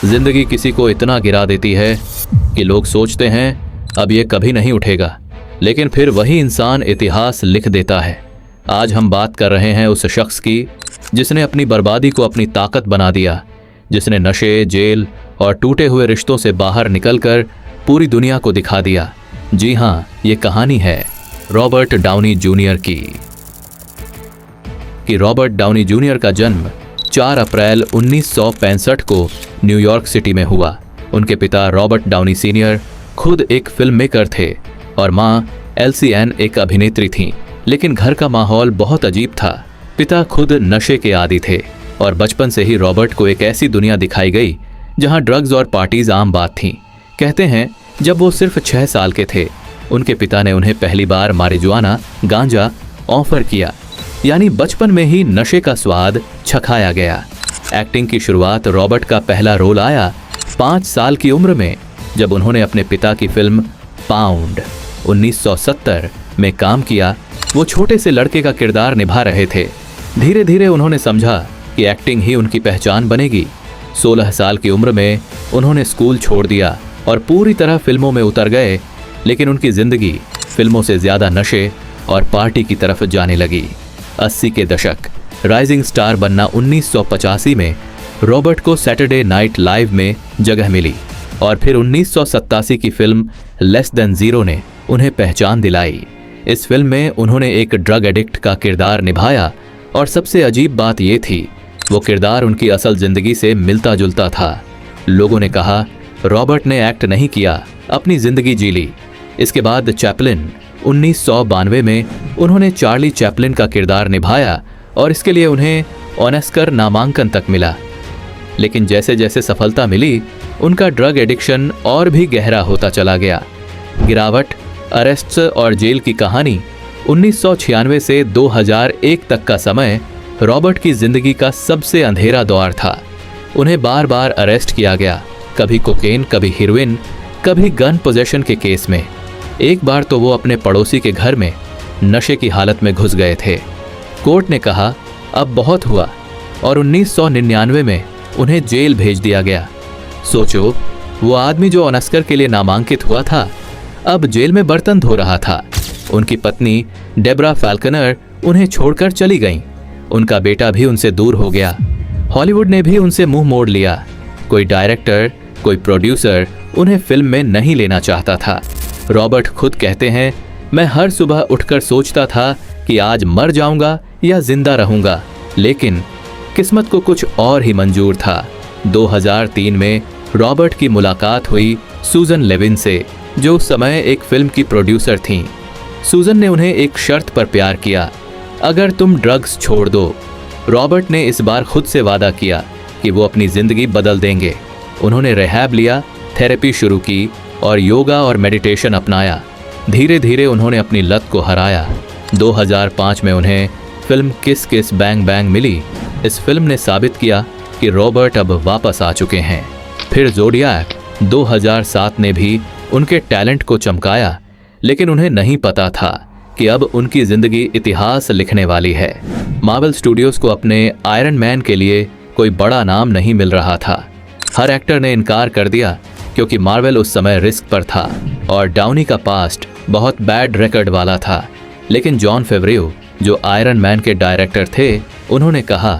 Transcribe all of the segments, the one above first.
जिंदगी किसी को इतना गिरा देती है कि लोग सोचते हैं अब ये कभी नहीं उठेगा, लेकिन फिर वही इंसान इतिहास लिख देता है। आज हम बात कर रहे हैं उस शख्स की जिसने अपनी बर्बादी को अपनी ताकत बना दिया, जिसने नशे, जेल और टूटे हुए रिश्तों से बाहर निकलकर पूरी दुनिया को दिखा दिया। जी हाँ, ये कहानी है रॉबर्ट डाउनी जूनियर की। रॉबर्ट डाउनी जूनियर का जन्म 4 अप्रैल 1965 को न्यूयॉर्क सिटी में हुआ। उनके पिता रॉबर्ट डाउनी सीनियर खुद एक फिल्म मेकर थे और मां एल्सी एन एक अभिनेत्री थीं। लेकिन घर का माहौल बहुत अजीब था। पिता खुद नशे के आदी थे और बचपन से ही रॉबर्ट को एक ऐसी दुनिया दिखाई गई जहां ड्रग्स और पार्टीज आम बात थीं। कहते हैं जब वो सिर्फ 6 साल के थे, उनके पिता ने उन्हें पहली बार मारिजुआना, गांजा ऑफर किया, यानी बचपन में ही नशे का स्वाद चखाया गया। एक्टिंग की शुरुआत रॉबर्ट का पहला रोल आया 5 साल की उम्र में, जब उन्होंने अपने पिता की फिल्म पाउंड 1970 में काम किया। वो छोटे से लड़के का किरदार निभा रहे थे। धीरे धीरे उन्होंने समझा कि एक्टिंग ही उनकी पहचान बनेगी। 16 साल की उम्र में उन्होंने स्कूल छोड़ दिया और पूरी तरह फिल्मों में उतर गए, लेकिन उनकी जिंदगी फिल्मों से ज्यादा नशे और पार्टी की तरफ जाने लगी। 80 के दशक, राइजिंग स्टार बनना 1985 में रॉबर्ट को सैटरडे नाइट लाइव में जगह मिली और फिर 1987 की फिल्म लेस देन जीरो ने उन्हें पहचान दिलाई। इस फिल्म में उन्होंने एक ड्रग एडिक्ट का किरदार निभाया और सबसे अजीब बात यह थी, वो किरदार उनकी असल जिंदगी से मिलता जुलता था। लोगों ने कहा रॉबर्ट ने एक्ट नहीं किया, अपनी जिंदगी जी ली। इसके बाद चैपलिन 1992 में उन्होंने चार्ली चैपलिन का किरदार निभाया और इसके लिए उन्हें ऑस्कर नामांकन तक मिला। लेकिन जैसे जैसे सफलता मिली, उनका ड्रग एडिक्शन और भी गहरा होता चला गया। गिरावट, अरेस्ट्स और जेल की कहानी। 1996 से 2001 तक का समय रॉबर्ट की जिंदगी का सबसे अंधेरा दौर था। उन्हें बार बार अरेस्ट किया गया, कभी कोकेन, कभी हीरोइन, कभी गन पोजेशन के केस में। एक बार तो वो अपने पड़ोसी के घर में नशे की हालत में घुस गए थे। कोर्ट ने कहा अब बहुत हुआ और 1999 में उन्हें जेल भेज दिया गया। सोचो, वो आदमी जो ऑस्कर के लिए नामांकित हुआ था, अब जेल में बर्तन धो रहा था। उनकी पत्नी डेब्रा फैल्कनर उन्हें छोड़कर चली गईं। उनका बेटा भी उनसे दूर हो गया। हॉलीवुड ने भी उनसे मुंह मोड़ लिया। कोई डायरेक्टर, कोई प्रोड्यूसर उन्हें फिल्म में नहीं लेना चाहता था। रॉबर्ट खुद कहते हैं, मैं हर सुबह उठकर सोचता था कि आज मर जाऊंगा या जिंदा रहूंगा, लेकिन किस्मत को कुछ और ही मंजूर था। 2003 में रॉबर्ट की मुलाकात हुई सूजन लेविन से, जो उस समय एक फिल्म की प्रोड्यूसर थीं। सूजन ने उन्हें एक शर्त पर प्यार किया, अगर तुम ड्रग्स छोड़ दो। रॉबर्ट ने इस बार खुद से वादा किया कि वो अपनी जिंदगी बदल देंगे। उन्होंने रिहैब लिया, थेरेपी शुरू की और योगा और मेडिटेशन अपनाया। धीरे धीरे उन्होंने अपनी लत को हराया। 2005 में उन्हें फिल्म किस किस बैंग बैंग मिली। इस फिल्म ने साबित किया कि रॉबर्ट अब वापस आ चुके हैं। फिर ज़ोडियाक 2007 ने भी उनके टैलेंट को चमकाया, लेकिन उन्हें नहीं पता था कि अब उनकी जिंदगी इतिहास लिखने वाली है। मार्वल स्टूडियोज को अपने आयरन मैन के लिए कोई बड़ा नाम नहीं मिल रहा था। हर एक्टर ने इनकार कर दिया क्योंकि मार्वल उस समय रिस्क पर था और डाउनी का पास्ट बहुत बैड रिकॉर्ड वाला था। लेकिन जॉन फेवरियो, जो आयरन मैन के डायरेक्टर थे, उन्होंने कहा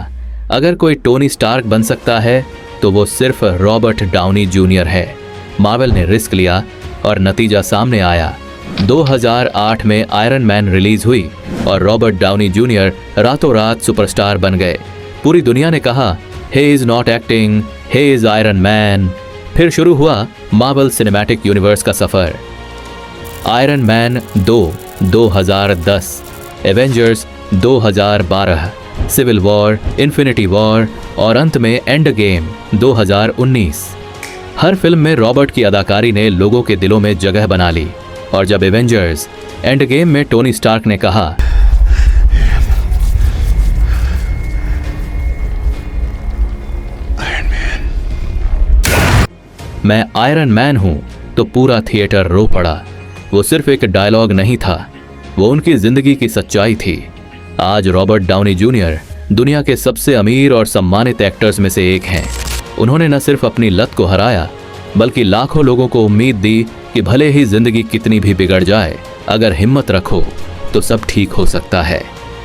अगर कोई टोनी स्टार्क बन सकता है तो वो सिर्फ रॉबर्ट डाउनी जूनियर है। मार्वल ने रिस्क लिया और नतीजा सामने आया। 2008 में आयरन मैन रिलीज हुई और रॉबर्ट डाउनी जूनियर रातों रात सुपरस्टार बन गए। पूरी दुनिया ने कहा he is not acting, he is Iron Man. फिर शुरू हुआ मार्वल सिनेमैटिक यूनिवर्स का सफर। Iron Man 2 2010, Avengers 2012, Civil War, Infinity War और अंत में एंड गेम 2019। हर फिल्म में रॉबर्ट की अदाकारी ने लोगों के दिलों में जगह बना ली और जब एवेंजर्स एंड गेम में टोनी स्टार्क ने कहा मैं आयरन मैन हूं, तो पूरा थिएटर रो पड़ा। वो सिर्फ एक डायलॉग नहीं था, वो उनकी जिंदगी की सच्चाई थी। आज रॉबर्ट डाउनी जूनियर दुनिया के सबसे अमीर और सम्मानित एक्टर्स में से एक हैं। उन्होंने न सिर्फ अपनी लत को हराया, बल्कि लाखों लोगों को उम्मीद दी कि भले ही जिंदगी कितनी भी बिगड़ जाए, अगर हिम्मत रखो तो सब ठीक हो सकता है।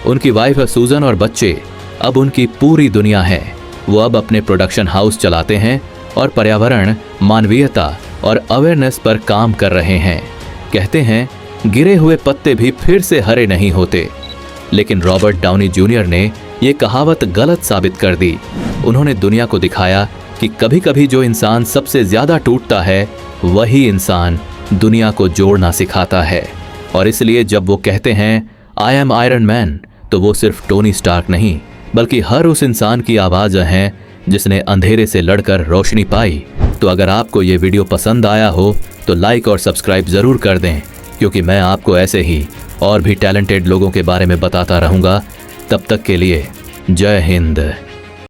उनकी वाइफ सूजन और बच्चे अब उनकी पूरी दुनिया है। वो अब अपने प्रोडक्शन हाउस चलाते हैं और पर्यावरण, मानवीयता और अवेयरनेस पर काम कर रहे हैं। कहते हैं गिरे हुए पत्ते भी फिर से हरे नहीं होते। लेकिन रॉबर्ट डाउनी जूनियर ने ये कहावत गलत साबित कर दी। उन्होंने दुनिया को दिखाया कि कभी कभी जो इंसान सबसे ज्यादा टूटता है, वही इंसान दुनिया को जोड़ना सिखाता है। और इसलिए जब वो कहते हैं आई एम आयरन मैन, तो वो सिर्फ टोनी स्टार्क नहीं, बल्कि हर उस इंसान की आवाज़ है जिसने अंधेरे से लड़कर रोशनी पाई। तो अगर आपको ये वीडियो पसंद आया हो तो लाइक और सब्सक्राइब ज़रूर कर दें, क्योंकि मैं आपको ऐसे ही और भी टैलेंटेड लोगों के बारे में बताता रहूँगा। तब तक के लिए जय हिंद।